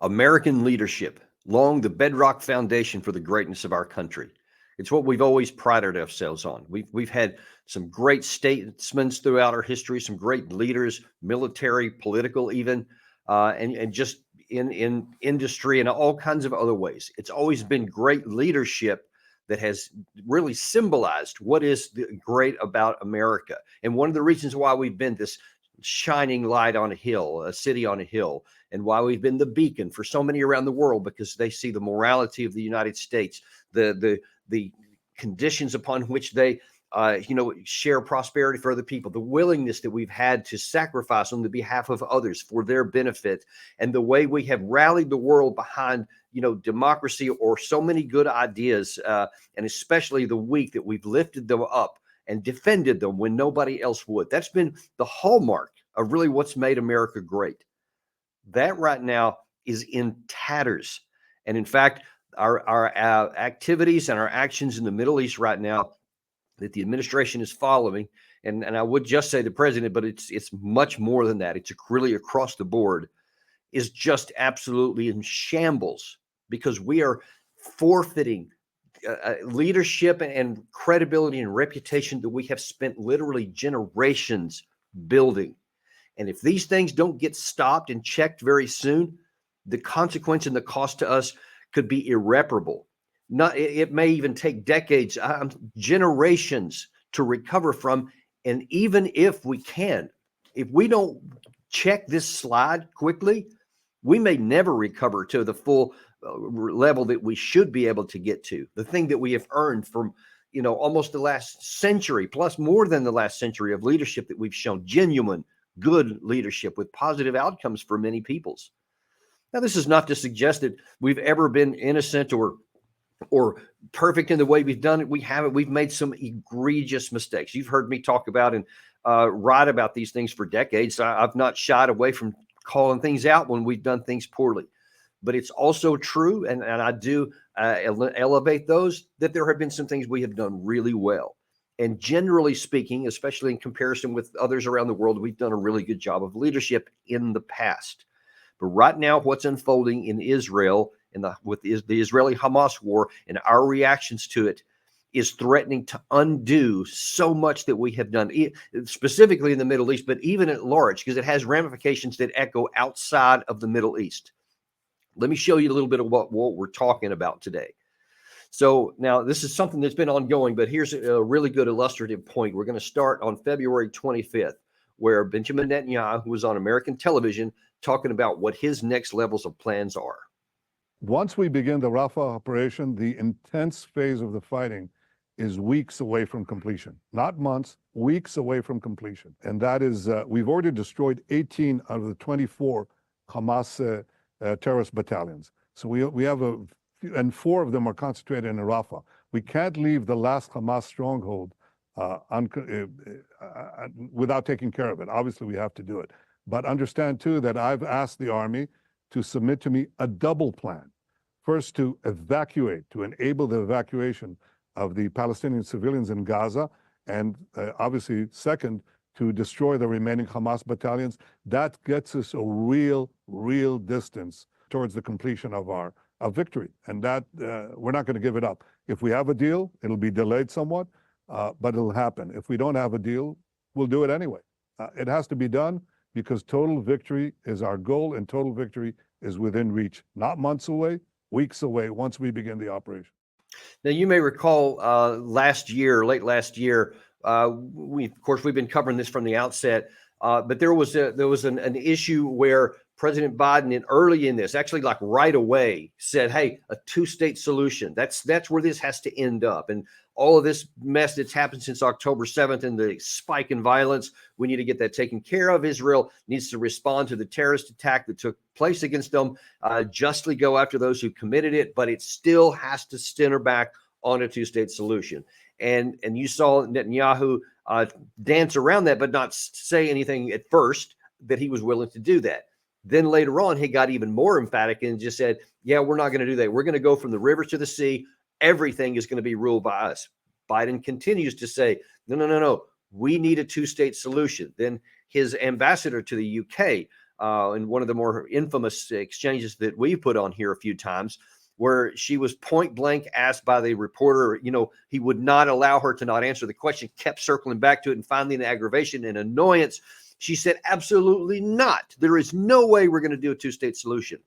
American leadership, long the bedrock foundation for the greatness of our country. It's what we've always prided ourselves on. We've had some great statesmen throughout our history, some great leaders, military, political, even, and just in industry and all kinds of other ways. It's always been great leadership that has really symbolized what is great about America. And one of the reasons why we've been this shining light on a hill, a city on a hill, and why we've been the beacon for so many around the world, because they see the morality of the United States, the conditions upon which they share prosperity for other people, the willingness that we've had to sacrifice on the behalf of others for their benefit, and the way we have rallied the world behind democracy or so many good ideas, and especially the weak, that we've lifted them up and defended them when nobody else would. That's been the hallmark of really what's made America great. That right now is in tatters. And in fact, our activities and our actions in the Middle East right now that the administration is following, and I would just say the president, but it's much more than that. It's really across the board, is just absolutely in shambles, because we are forfeiting leadership and credibility and reputation that we have spent literally generations building. And if these things don't get stopped and checked very soon, the consequence and the cost to us could be irreparable. It may even take decades, generations to recover from. And even if we can, if we don't check this slide quickly, we may never recover to the full level that we should be able to get to. The thing that we have earned from, almost the last century, plus more than the last century of leadership that we've shown, genuine, good leadership with positive outcomes for many peoples. Now, this is not to suggest that we've ever been innocent or perfect in the way we've done it. We haven't. We've made some egregious mistakes. You've heard me talk about and write about these things for decades. I've not shied away from calling things out when we've done things poorly. But it's also true, and I do elevate those, that there have been some things we have done really well. And generally speaking, especially in comparison with others around the world, we've done a really good job of leadership in the past. But right now, what's unfolding in Israel with the Israeli-Hamas war and our reactions to it is threatening to undo so much that we have done, specifically in the Middle East, but even at large, because it has ramifications that echo outside of the Middle East. Let me show you a little bit of what we're talking about today. So now this is something that's been ongoing, but here's a really good illustrative point. We're going to start on February 25th, where Benjamin Netanyahu was on American television talking about what his next levels of plans are. Once we begin the Rafah operation, the intense phase of the fighting is weeks away from completion. Not months, weeks away from completion. And that is, we've already destroyed 18 out of the 24 Hamas terrorist battalions. So we have and 4 of them are concentrated in Rafah. We can't leave the last Hamas stronghold without taking care of it. Obviously, we have to do it. But understand, too, that I've asked the Army to submit to me a double plan. First, to evacuate, to enable the evacuation of the Palestinian civilians in Gaza, and obviously, second, to destroy the remaining Hamas battalions. That gets us a real distance towards the completion of our victory. And that we're not going to give it up. If we have a deal, it'll be delayed somewhat, but it'll happen. If we don't have a deal, we'll do it anyway. It has to be done because total victory is our goal, and total victory is within reach, not months away, weeks away, once we begin the operation. Now, you may recall late last year, we've been covering this from the outset, but there was an issue where President Biden, early in this, actually like right away, said, "Hey, a 2-state solution. That's where this has to end up." And all of this mess that's happened since October 7th and the spike in violence, we need to get that taken care of. Israel needs to respond to the terrorist attack that took place against them, justly go after those who committed it, but it still has to center back on a 2-state solution. And you saw Netanyahu dance around that, but not say anything at first that he was willing to do that. Then later on, he got even more emphatic and just said, "Yeah, we're not going to do that. We're going to go from the river to the sea. Everything is going to be ruled by us." Biden continues to say, no, we need a 2-state solution. Then his ambassador to the UK, in one of the more infamous exchanges that we put on here a few times, where she was point blank asked by the reporter, he would not allow her to not answer the question, kept circling back to it, and finally in aggravation and annoyance, she said, absolutely not. There is no way we're going to do a two-state solution.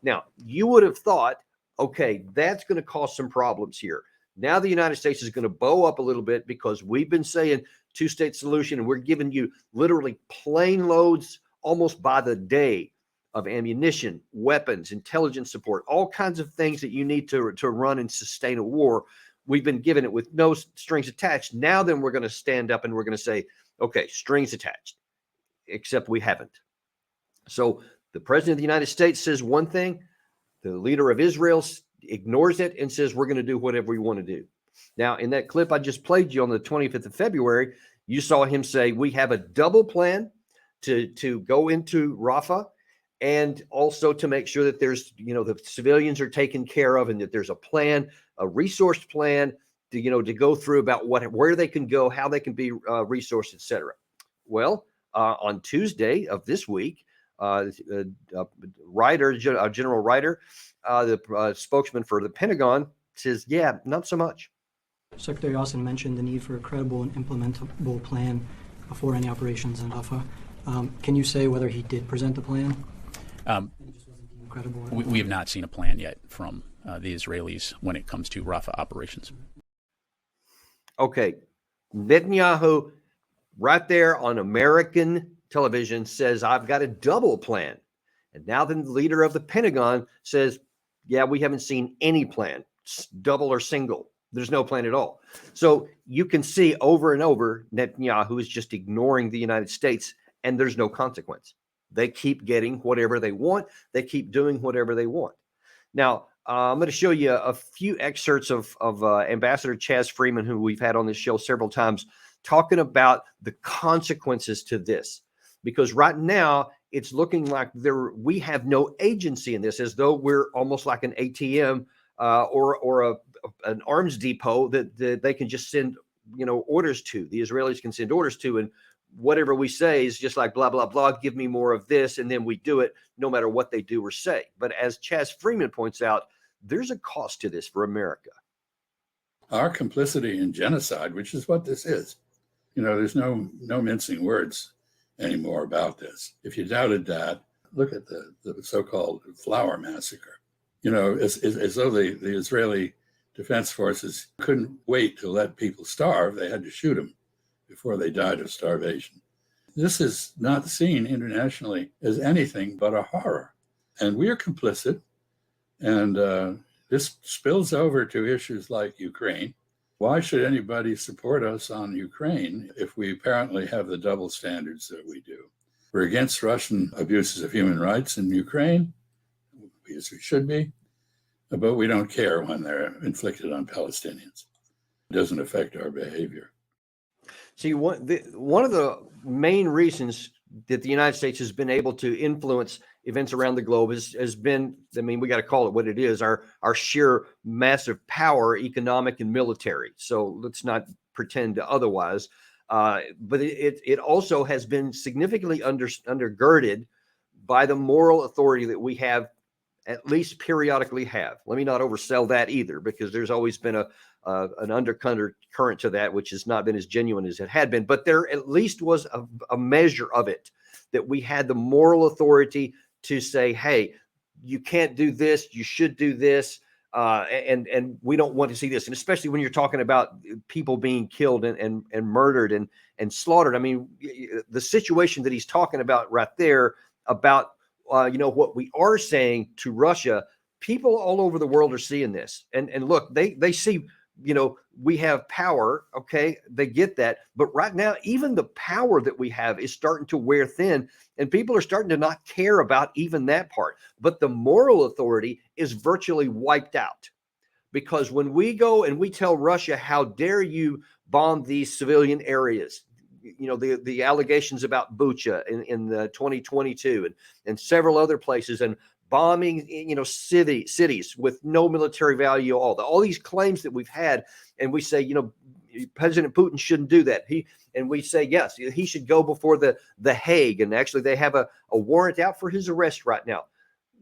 Now, you would have thought, okay, that's going to cause some problems here. Now the United States is going to bow up a little bit because we've been saying two-state solution, and we're giving you literally plane loads almost by the day of ammunition, weapons, intelligence support, all kinds of things that you need to run and sustain a war. We've been given it with no strings attached. Now then we're going to stand up and we're going to say, okay, strings attached, except we haven't. So the president of the United States says one thing, the leader of Israel ignores it and says, we're going to do whatever we want to do. Now, in that clip I just played you on the 25th of February, you saw him say, we have a double plan to go into Rafah, and also to make sure that there's, the civilians are taken care of, and that there's a plan, a resource plan to go through about where they can go, how they can be resourced, etc. Well, on Tuesday of this week, General Ryder, the spokesman for the Pentagon, says, yeah, not so much. Secretary Austin mentioned the need for a credible and implementable plan for any operations in Rafah. Can you say whether he did present the plan? We have not seen a plan yet from the Israelis when it comes to Rafah operations. Okay. Netanyahu, right there on American television, says, I've got a double plan. And now the leader of the Pentagon says, yeah, we haven't seen any plan, double or single. There's no plan at all. So you can see over and over, Netanyahu is just ignoring the United States, and there's no consequence. They keep getting whatever they want. They keep doing whatever they want. Now, I'm going to show you a few excerpts of Ambassador Chaz Freeman, who we've had on this show several times, talking about the consequences to this. Because right now, it's looking like we have no agency in this, as though we're almost like an ATM or an arms depot that they can just send orders to. The Israelis can send orders to, and whatever we say is just like blah, blah, blah, give me more of this, and then we do it no matter what they do or say. But as Chaz Freeman points out, there's a cost to this for America. Our complicity in genocide, which is what this is. There's no mincing words anymore about this. If you doubted that, look at the so-called Flower Massacre. As though the Israeli Defense Forces couldn't wait to let people starve. They had to shoot them before they died of starvation. This is not seen internationally as anything but a horror. And we are complicit. And this spills over to issues like Ukraine. Why should anybody support us on Ukraine if we apparently have the double standards that we do? We're against Russian abuses of human rights in Ukraine, as we should be, but we don't care when they're inflicted on Palestinians. It doesn't affect our behavior. See, one of the main reasons that the United States has been able to influence events around the globe has been, we got to call it what it is, our sheer massive power, economic and military. So let's not pretend otherwise. But it also has been significantly undergirded by the moral authority that we have, at least periodically have. Let me not oversell that either, because there's always been an undercurrent to that, which has not been as genuine as it had been. But there at least was a measure of it, that we had the moral authority to say, hey, you can't do this, you should do this, and we don't want to see this. And especially when you're talking about people being killed and murdered and slaughtered. The situation that he's talking about right there about what we are saying to Russia, people all over the world are seeing this. And look, they see, we have power. Okay. They get that. But right now, even the power that we have is starting to wear thin, and people are starting to not care about even that part. But the moral authority is virtually wiped out, because when we go and we tell Russia, how dare you bomb these civilian areas, the allegations about Bucha in 2022 and several other places, and bombing, cities with no military value, all these claims that we've had. And we say, President Putin shouldn't do that. And we say, yes, he should go before the Hague. And actually, they have a warrant out for his arrest right now.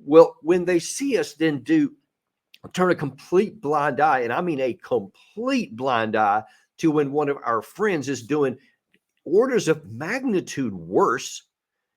Well, when they see us then turn a complete blind eye, and I mean a complete blind eye, to when one of our friends is doing orders of magnitude worse.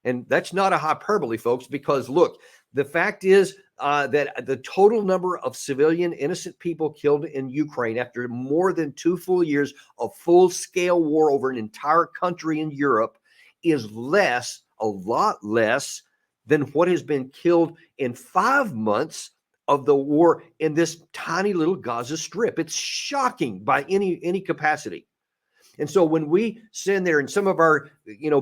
And that's not a hyperbole, folks, because look, the fact is that the total number of civilian innocent people killed in Ukraine after more than 2 full years of full-scale war over an entire country in Europe is less, a lot less, than what has been killed in 5 months of the war in this tiny little Gaza Strip. It's shocking by any capacity. And so when we send there, and some of our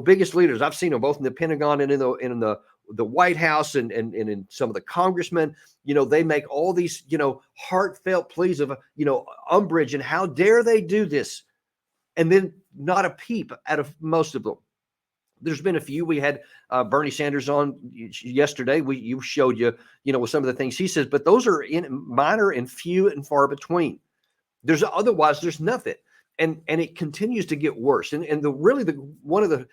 biggest leaders, I've seen them both in the Pentagon and in the White House and in some of the congressmen, they make all these heartfelt pleas of umbrage and how dare they do this, and then not a peep out of most of them. There's been a few. We had Bernie Sanders on yesterday. You showed with some of the things he says, but those are minor and few and far between. There's nothing. And it continues to get worse. And one of the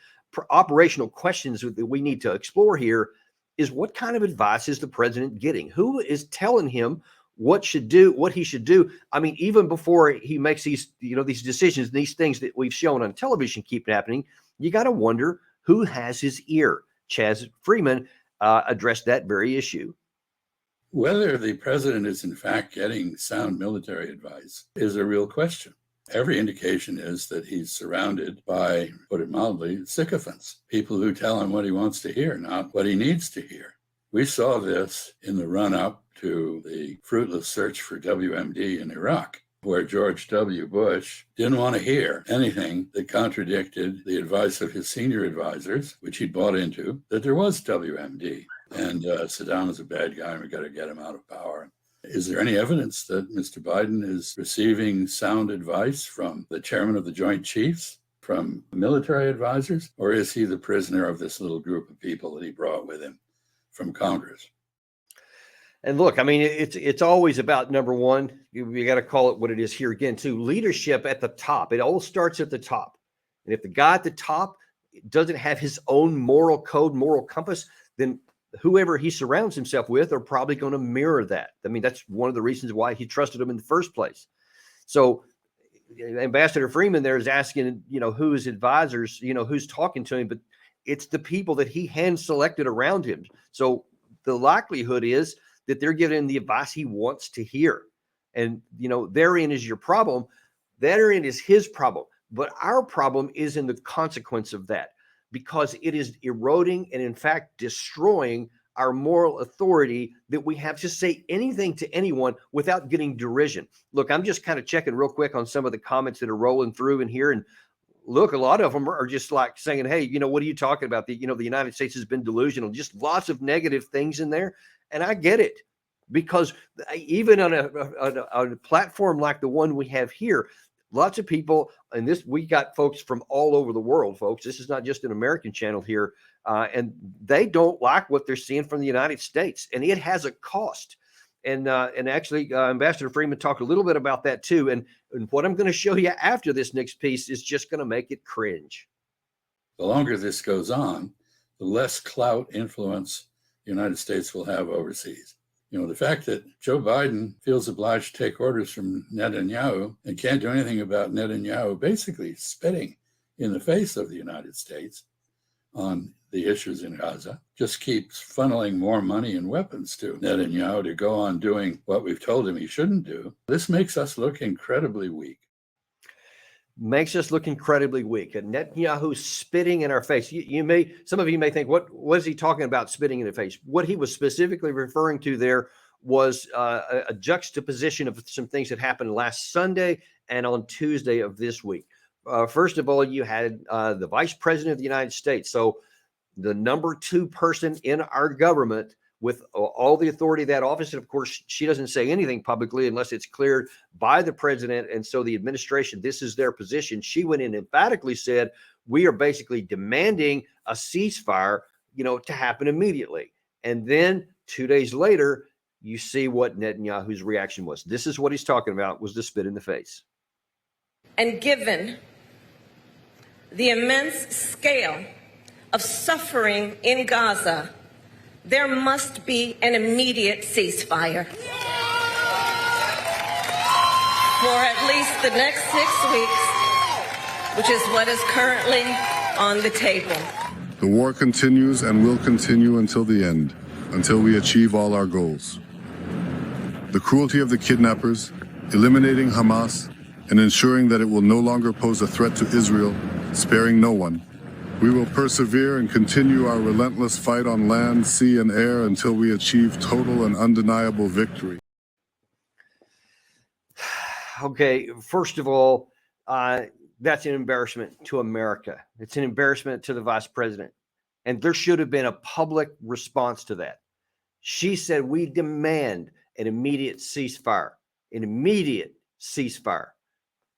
operational questions that we need to explore here is, what kind of advice is the president getting? Who is telling him what he should do? I mean, even before he makes these decisions, these things that we've shown on television keep happening, you got to wonder who has his ear. Chaz Freeman addressed that very issue. Whether the president is in fact getting sound military advice is a real question. Every indication is that he's surrounded by, put it mildly, sycophants, people who tell him what he wants to hear, not what he needs to hear. We saw this in the run-up to the fruitless search for WMD in Iraq, where George W. Bush didn't want to hear anything that contradicted the advice of his senior advisors, which he'd bought into, that there was WMD. And Saddam is a bad guy, and we got to get him out of power. Is there any evidence that Mr. Biden is receiving sound advice from the chairman of the Joint Chiefs, from military advisors, or is he the prisoner of this little group of people that he brought with him from Congress? And look, I mean, it's always about, number one, you got to call it what it is here again, too, leadership at the top. It all starts at the top. And if the guy at the top doesn't have his own moral code, moral compass, then whoever he surrounds himself with are probably going to mirror that. I mean, that's one of the reasons why he trusted him in the first place. So Ambassador Freeman there is asking, who his advisors, who's talking to him, but it's the people that he hand selected around him. So the likelihood is that they're giving him the advice he wants to hear. And, therein is your problem. Therein is his problem. But our problem is in the consequence of that, because it is eroding and, in fact, destroying our moral authority that we have to say anything to anyone without getting derision. Look, I'm just kind of checking real quick on some of the comments that are rolling through in here. And look, a lot of them are just like saying, hey, what are you talking about? The United States has been delusional, just lots of negative things in there. And I get it, because even on a platform like the one we have here, lots of people, and we got folks from all over the world, folks. This is not just an American channel here, and they don't like what they're seeing from the United States, and it has a cost. And actually, Ambassador Freeman talked a little bit about that too. And what I'm going to show you after this next piece is just going to make it cringe. The longer this goes on, the less clout influence the United States will have overseas. The fact that Joe Biden feels obliged to take orders from Netanyahu and can't do anything about Netanyahu basically spitting in the face of the United States on the issues in Gaza just keeps funneling more money and weapons to Netanyahu to go on doing what we've told him he shouldn't do. This makes us look incredibly weak. Makes us look incredibly weak. And Netanyahu spitting in our face. Some of you may think, what is he talking about, spitting in the face? What he was specifically referring to there was a juxtaposition of some things that happened last Sunday and on Tuesday of this week. First of all, you had the Vice President of the United States. So the number 2 person in our government with all the authority of that office. And of course, she doesn't say anything publicly unless it's cleared by the president. And so the administration, this is their position. She went in and emphatically said, we are basically demanding a ceasefire, to happen immediately. And then 2 days later, you see what Netanyahu's reaction was. This is what he's talking about, was the spit in the face. And given the immense scale of suffering in Gaza, there must be an immediate ceasefire. For at least the next 6 weeks, which is what is currently on the table. The war continues and will continue until the end, until we achieve all our goals. The cruelty of the kidnappers, eliminating Hamas, and ensuring that it will no longer pose a threat to Israel, sparing no one. We will persevere and continue our relentless fight on land, sea, and air until we achieve total and undeniable victory. Okay, first of all, that's an embarrassment to America. It's an embarrassment to the vice president. And there should have been a public response to that. She said, we demand an immediate ceasefire, an immediate ceasefire.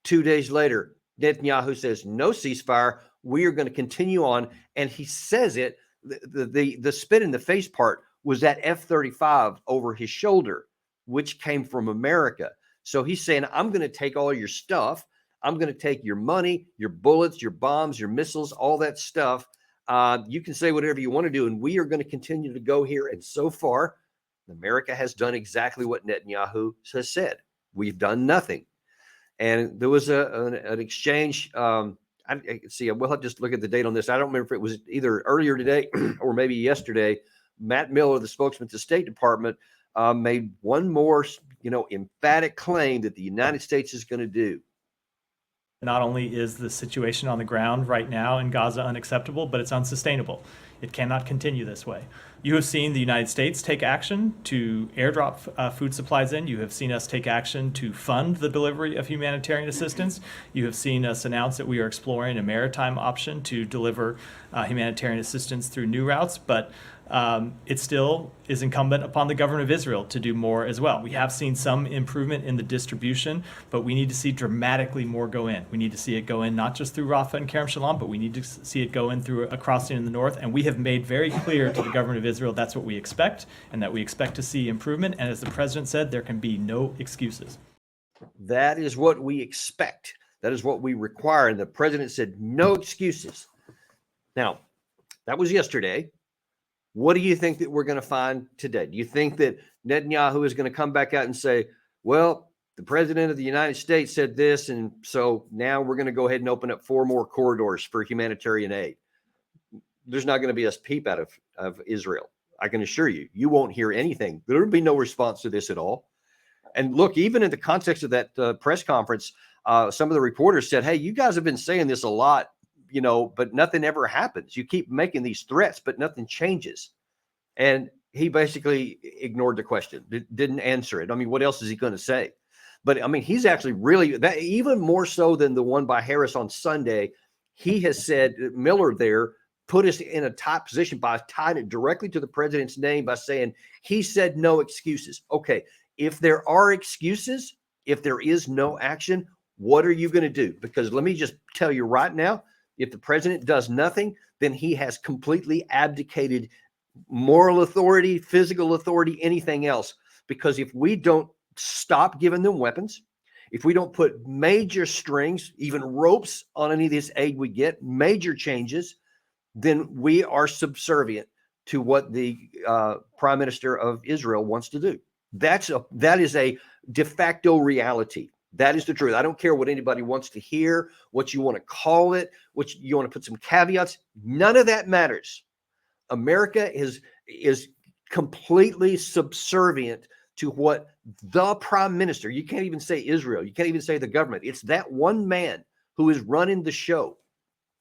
2 days later, Netanyahu says, no ceasefire. We are going to continue on. And he says it, the spit in the face part was that F-35 over his shoulder, which came from America. So he's saying, I'm going to take all your stuff. I'm going to take your money, your bullets, your bombs, your missiles, all that stuff. You can say whatever you want to do, and we are going to continue to go here. And so far, America has done exactly what Netanyahu has said. We've done nothing. And there was an exchange. I see. We'll have to just look at the date on this. I don't remember if it was either earlier today or maybe yesterday. Matt Miller, the spokesman to the State Department, made one more, emphatic claim that the United States is going to do. Not only is the situation on the ground right now in Gaza unacceptable, but it's unsustainable. It cannot continue this way. You have seen the United States take action to airdrop food supplies in. You have seen us take action to fund the delivery of humanitarian assistance. You have seen us announce that we are exploring a maritime option to deliver humanitarian assistance through new routes, but it still is incumbent upon the government of Israel to do more as well. We have seen some improvement in the distribution, but we need to see dramatically more go in. We need to see it go in not just through Rafah and Kerem Shalom, but we need to see it go in through a crossing in the north. And we have made very clear to the government of Israel that's what we expect, and that we expect to see improvement. And as the president said, there can be no excuses. That is what we expect. That is what we require. And the president said, no excuses. Now, that was yesterday. What do you think that we're going to find today? Do you think that Netanyahu is going to come back out and say, well, the president of the United States said this, and so now we're going to go ahead and open up 4 more corridors for humanitarian aid? There's not going to be a peep out of Israel. I can assure you, you won't hear anything. There will be no response to this at all. And look, even in the context of that press conference, some of the reporters said, hey, you guys have been saying this a lot, but nothing ever happens. You keep making these threats, but nothing changes. And he basically ignored the question, didn't answer it. I mean, what else is he going to say? But I mean, he's actually really, that even more so than the one by Harris on Sunday, he has said, Miller there put us in a top position by tying it directly to the president's name by saying he said no excuses. Okay, if there are excuses, if there is no action, what are you going to do? Because let me just tell you right now, if the president does nothing, then he has completely abdicated moral authority, physical authority, anything else. Because if we don't stop giving them weapons, if we don't put major strings, even ropes on any of this aid we get, major changes, then we are subservient to what the prime minister of Israel wants to do. That is a de facto reality. That is the truth. I don't care what anybody wants to hear, what you want to call it, what you want to put some caveats. None of that matters. America is completely subservient to what the prime minister, you can't even say Israel, you can't even say the government. It's that one man who is running the show.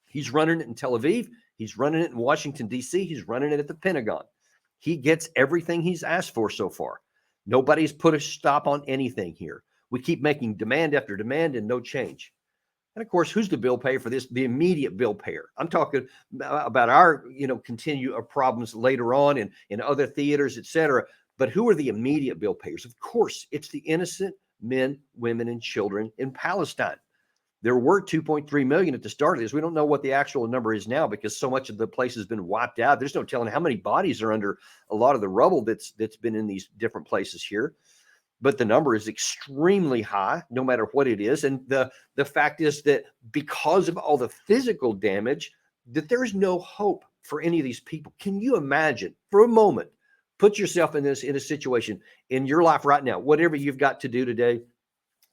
He's running it in Tel Aviv. He's running it in Washington, D.C. He's running it at the Pentagon. He gets everything he's asked for so far. Nobody's put a stop on anything here. We keep making demand after demand and no change. And of course, who's the bill payer for this? The immediate bill payer. I'm talking about our, continue of problems later on in other theaters, et cetera. But who are the immediate bill payers? Of course, it's the innocent men, women, and children in Palestine. There were 2.3 million at the start of this. We don't know what the actual number is now because so much of the place has been wiped out. There's no telling how many bodies are under a lot of the rubble that's been in these different places here. but the number is extremely high, no matter what it is. And the fact is that because of all the physical damage, that there's no hope for any of these people. Can you imagine for a moment, put yourself in a situation in your life right now, whatever you've got to do today,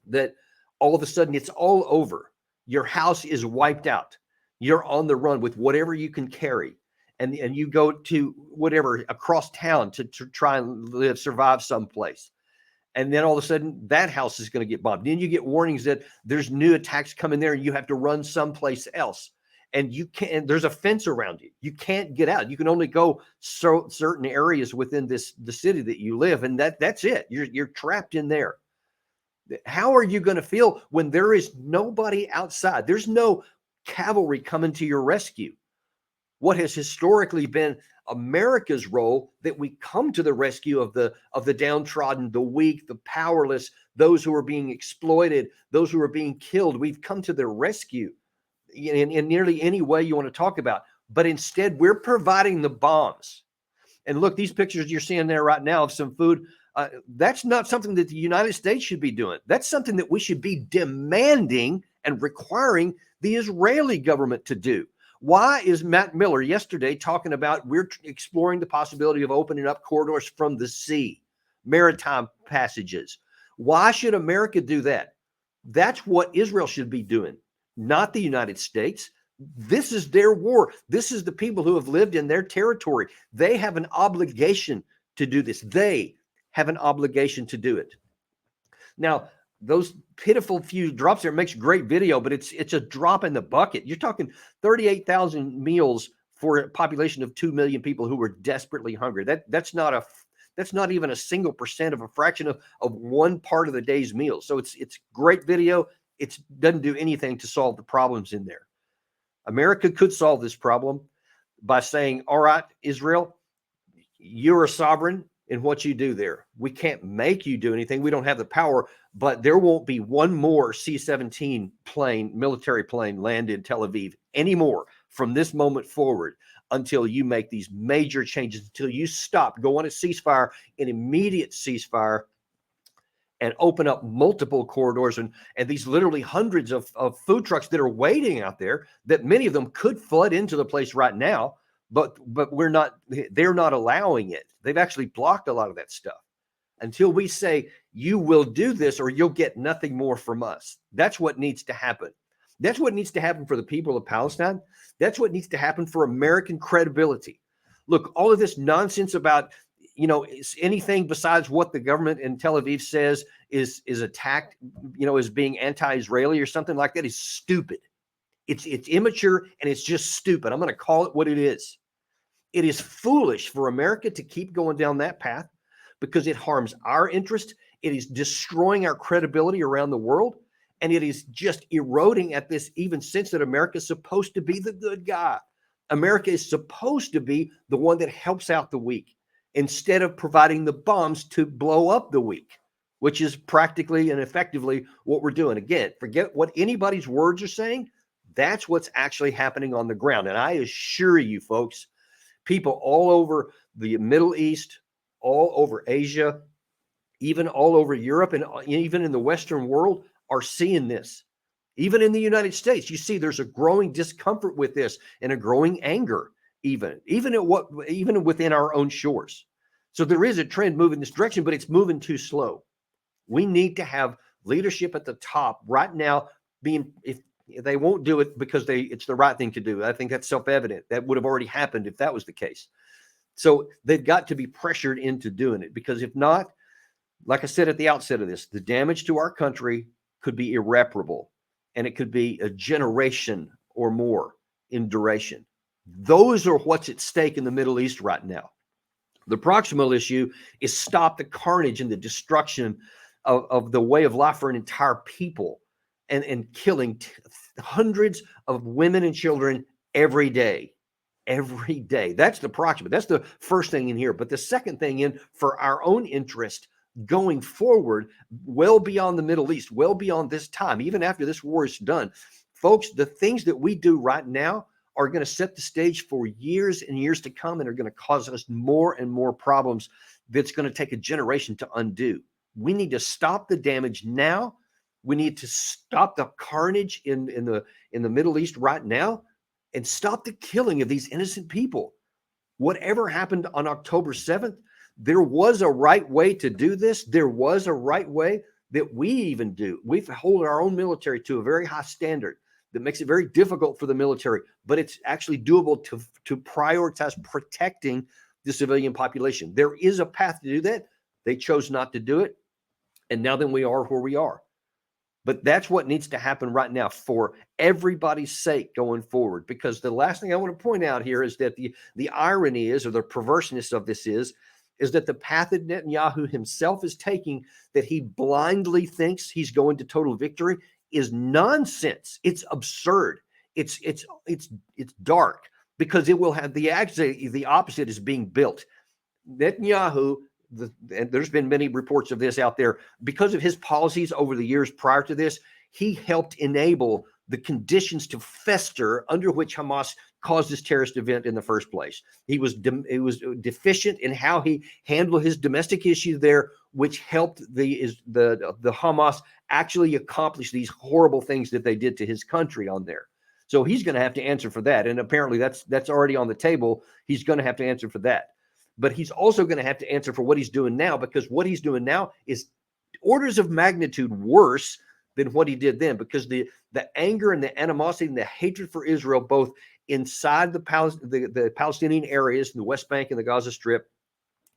that all of a sudden it's all over. Your house is wiped out. You're on the run with whatever you can carry. And you go to whatever across town to try and survive someplace. And then all of a sudden that house is going to get bombed. Then you get warnings that there's new attacks coming there and you have to run someplace else. And you can't, there's a fence around you. You can't get out. You can only go certain areas within the city that you live. And that's it. You're trapped in there. How are you going to feel when there is nobody outside? There's no cavalry coming to your rescue. What has historically been America's role, that we come to the rescue of the downtrodden, the weak, the powerless, those who are being exploited, those who are being killed. We've come to their rescue in nearly any way you want to talk about. But instead, we're providing the bombs. And look, these pictures you're seeing there right now of some food, that's not something that the United States should be doing. That's something that we should be demanding and requiring the Israeli government to do. Why is Matt Miller yesterday talking about we're exploring the possibility of opening up corridors from the sea, maritime passages? Why should America do that? That's what Israel should be doing, not the United States. This is their war. This is the people who have lived in their territory. They have an obligation to do this. They have an obligation to do it. Now, those pitiful few drops there makes great video, but it's a drop in the bucket. You're talking 38,000 meals for a population of 2 million people who were desperately hungry. That's not even a single percent of a fraction of one part of the day's meals. So it's great video. It doesn't do anything to solve the problems in there. America could solve this problem by saying, all right, Israel, you're a sovereign in what you do there. We can't make you do anything. We don't have the power, but there won't be one more C-17 plane, military plane, land in Tel Aviv anymore from this moment forward until you make these major changes, until you stop, go on a ceasefire, an immediate ceasefire, and open up multiple corridors and these literally hundreds of food trucks that are waiting out there, that many of them could flood into the place right now, but they're not allowing it. They've actually blocked a lot of that stuff until we say, you will do this or you'll get nothing more from us. That's what needs to happen. That's what needs to happen for the people of Palestine. That's what needs to happen for American credibility. Look, all of this nonsense about, anything besides what the government in Tel Aviv says is attacked, as being anti-Israeli or something like that is stupid. It's immature and it's just stupid. I'm going to call it what it is. It is foolish for America to keep going down that path because it harms our interest. It is destroying our credibility around the world. And it is just eroding at this even sense that America is supposed to be the good guy. America is supposed to be the one that helps out the weak instead of providing the bombs to blow up the weak, which is practically and effectively what we're doing. Again, forget what anybody's words are saying. That's what's actually happening on the ground. And I assure you, folks, people all over the Middle East, all over Asia, even all over Europe, and even in the Western world are seeing this. Even in the United States, you see there's a growing discomfort with this and a growing anger, even within our own shores. So there is a trend moving this direction, but it's moving too slow. We need to have leadership at the top right now. If they won't do it because it's the right thing to do. I think that's self-evident. That would have already happened if that was the case. So they've got to be pressured into doing it, because if not, like I said at the outset of this, the damage to our country could be irreparable, and it could be a generation or more in duration. Those are what's at stake in the Middle East right now. The proximal issue is stop the carnage and the destruction of the way of life for an entire people, and killing hundreds of women and children every day. Every day. That's the proximate. That's the first thing in here. But the second thing in for our own interest going forward, well beyond the Middle East, well beyond this time, even after this war is done, folks, the things that we do right now are going to set the stage for years and years to come, and are going to cause us more and more problems that's going to take a generation to undo. We need to stop the damage now. We need to stop the carnage in the Middle East right now, and stop the killing of these innocent people. Whatever happened on October 7th, there was a right way to do this. There was a right way that we even do. We hold our own military to a very high standard that makes it very difficult for the military, but it's actually doable to prioritize protecting the civilian population. There is a path to do that. They chose not to do it, and now then we are where we are. But that's what needs to happen right now for everybody's sake going forward. Because the last thing I want to point out here is that the irony is, or the perverseness of this is that the path that Netanyahu himself is taking, that he blindly thinks he's going to total victory, is nonsense. It's absurd. It's dark, because it will have the opposite is being built. Netanyahu, and there's been many reports of this out there, because of his policies over the years prior to this, he helped enable the conditions to fester under which Hamas caused this terrorist event in the first place. He was deficient in how he handled his domestic issues there, which helped the Hamas actually accomplish these horrible things that they did to his country on there. So he's going to have to answer for that, and apparently that's already on the table. He's going to have to answer for that. But he's also going to have to answer for what he's doing now, because what he's doing now is orders of magnitude worse than what he did then, because the anger and the animosity and the hatred for Israel, both inside the Palestinian areas, in the West Bank and the Gaza Strip,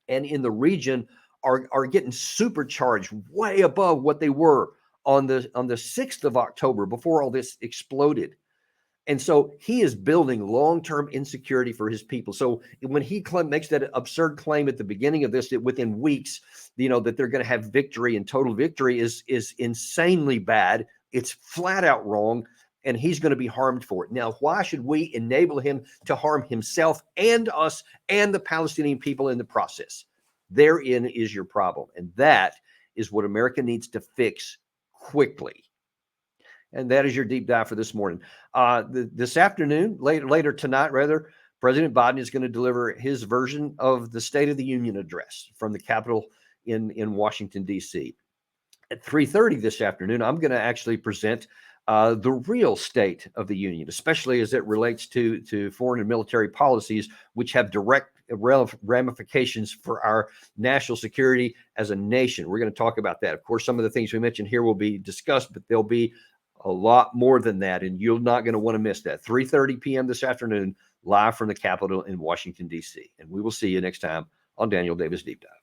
and in the region, are getting supercharged way above what they were on the 6th of October, before all this exploded. And so he is building long-term insecurity for his people. So when he makes that absurd claim at the beginning of this, that within weeks, that they're going to have victory and total victory is insanely bad. It's flat out wrong, and he's going to be harmed for it. Now, why should we enable him to harm himself and us and the Palestinian people in the process? Therein is your problem. And that is what America needs to fix quickly. And that is your deep dive for this morning. This afternoon, later tonight, rather, President Biden is going to deliver his version of the State of the Union address from the Capitol in Washington, D.C. At 3:30 this afternoon, I'm going to actually present the real State of the Union, especially as it relates to foreign and military policies, which have direct ramifications for our national security as a nation. We're going to talk about that. Of course, some of the things we mentioned here will be discussed, but there'll be a lot more than that, and you're not going to want to miss that. 3:30 p.m. this afternoon, live from the Capitol in Washington, D.C. And we will see you next time on Daniel Davis Deep Dive.